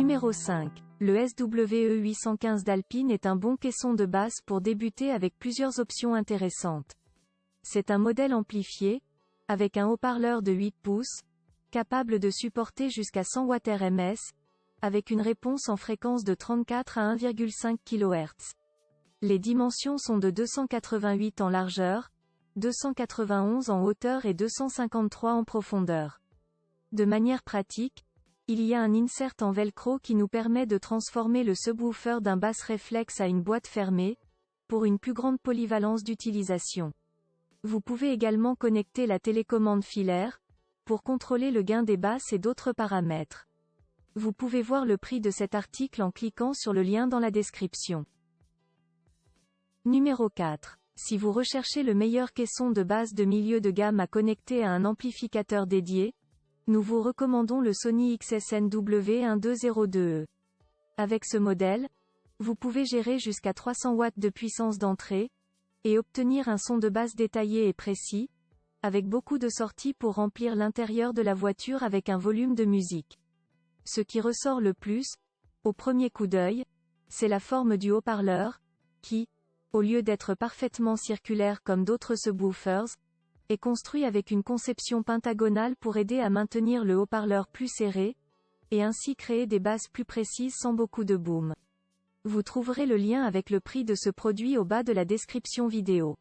Numéro 5. Le SWE815 d'Alpine est un bon caisson de basse pour débuter avec plusieurs options intéressantes. C'est un modèle amplifié, avec un haut-parleur de 8 pouces, capable de supporter jusqu'à 100 Watts RMS, avec une réponse en fréquence de 34 à 1,5 kHz. Les dimensions sont de 288 en largeur, 291 en hauteur et 253 en profondeur. De manière pratique, il y a un insert en velcro qui nous permet de transformer le subwoofer d'un basse réflexe à une boîte fermée, pour une plus grande polyvalence d'utilisation. Vous pouvez également connecter la télécommande filaire, pour contrôler le gain des basses et d'autres paramètres. Vous pouvez voir le prix de cet article en cliquant sur le lien dans la description. Numéro 4. Si vous recherchez le meilleur caisson de basse de milieu de gamme à connecter à un amplificateur dédié, nous vous recommandons le Sony XSNW1202E. Avec ce modèle, vous pouvez gérer jusqu'à 300 watts de puissance d'entrée, et obtenir un son de basse détaillé et précis, avec beaucoup de sorties pour remplir l'intérieur de la voiture avec un volume de musique. Ce qui ressort le plus, au premier coup d'œil, c'est la forme du haut-parleur, qui, au lieu d'être parfaitement circulaire comme d'autres subwoofers, est construit avec une conception pentagonale pour aider à maintenir le haut-parleur plus serré, et ainsi créer des basses plus précises sans beaucoup de boom. Vous trouverez le lien avec le prix de ce produit au bas de la description vidéo.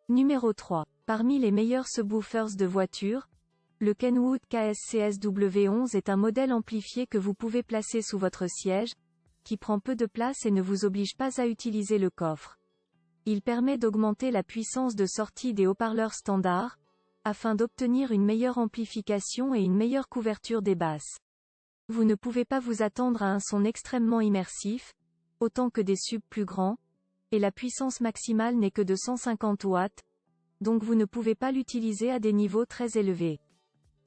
Numéro 3. Parmi les meilleurs subwoofers de voiture, le Kenwood KSCSW11 est un modèle amplifié que vous pouvez placer sous votre siège, qui prend peu de place et ne vous oblige pas à utiliser le coffre. Il permet d'augmenter la puissance de sortie des haut-parleurs standards, afin d'obtenir une meilleure amplification et une meilleure couverture des basses. Vous ne pouvez pas vous attendre à un son extrêmement immersif, autant que des subs plus grands, et la puissance maximale n'est que de 150 watts, donc vous ne pouvez pas l'utiliser à des niveaux très élevés.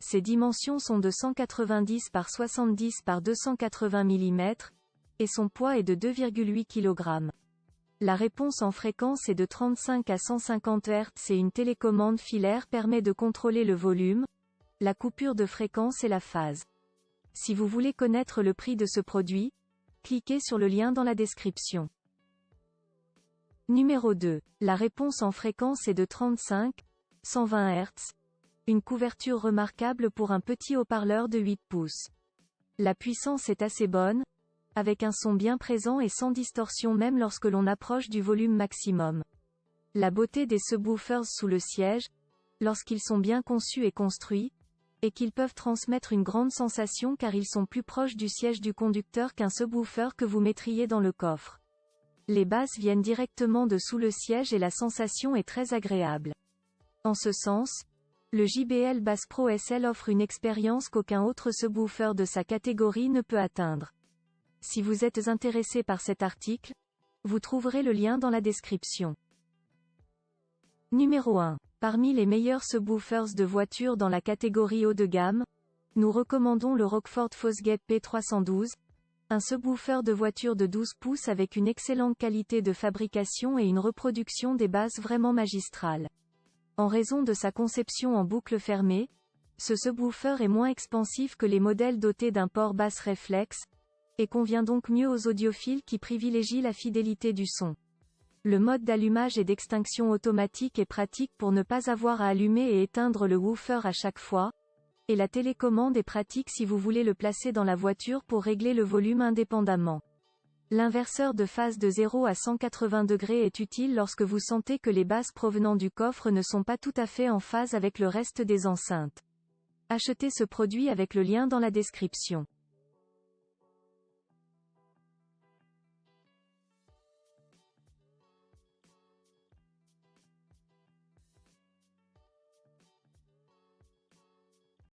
Ses dimensions sont de 190 par 70 par 280 mm, et son poids est de 2,8 kg. La réponse en fréquence est de 35 à 150 Hz et une télécommande filaire permet de contrôler le volume, la coupure de fréquence et la phase. Si vous voulez connaître le prix de ce produit, cliquez sur le lien dans la description. Numéro 2. La réponse en fréquence est de 35, 120 Hz. Une couverture remarquable pour un petit haut-parleur de 8 pouces. La puissance est assez bonne, avec un son bien présent et sans distorsion même lorsque l'on approche du volume maximum. La beauté des subwoofers sous le siège, lorsqu'ils sont bien conçus et construits, est qu'ils peuvent transmettre une grande sensation car ils sont plus proches du siège du conducteur qu'un subwoofer que vous mettriez dans le coffre. Les basses viennent directement de sous le siège et la sensation est très agréable. En ce sens, le JBL Bass Pro SL offre une expérience qu'aucun autre subwoofer de sa catégorie ne peut atteindre. Si vous êtes intéressé par cet article, vous trouverez le lien dans la description. Numéro 1. Parmi les meilleurs subwoofers de voiture dans la catégorie haut de gamme, nous recommandons le Rockford Fosgate P312, un subwoofer de voiture de 12 pouces avec une excellente qualité de fabrication et une reproduction des basses vraiment magistrale. En raison de sa conception en boucle fermée, ce subwoofer est moins expansif que les modèles dotés d'un port basse réflexe, et convient donc mieux aux audiophiles qui privilégient la fidélité du son. Le mode d'allumage et d'extinction automatique est pratique pour ne pas avoir à allumer et éteindre le woofer à chaque fois, et la télécommande est pratique si vous voulez le placer dans la voiture pour régler le volume indépendamment. L'inverseur de phase de 0 à 180 degrés est utile lorsque vous sentez que les basses provenant du coffre ne sont pas tout à fait en phase avec le reste des enceintes. Achetez ce produit avec le lien dans la description.